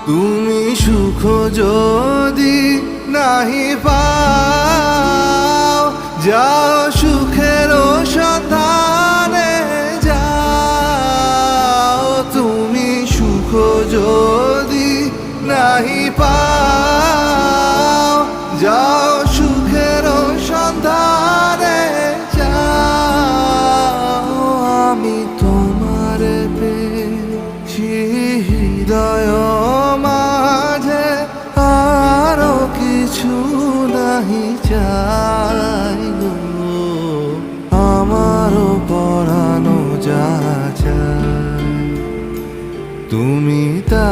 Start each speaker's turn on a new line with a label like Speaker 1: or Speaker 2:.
Speaker 1: তুমি সুখ যদি নাহি পাও, যাও সুখের সন্ধানে যাও। তুমি সুখ যদি নাহি পাও, যাও সুখের সন্ধানে যাও। আমি তোমার পেয়েছি হৃদয় মাঝে, আরো কিছু নাহি চাই গো। আমারও পরানো যা চাই তুমি তা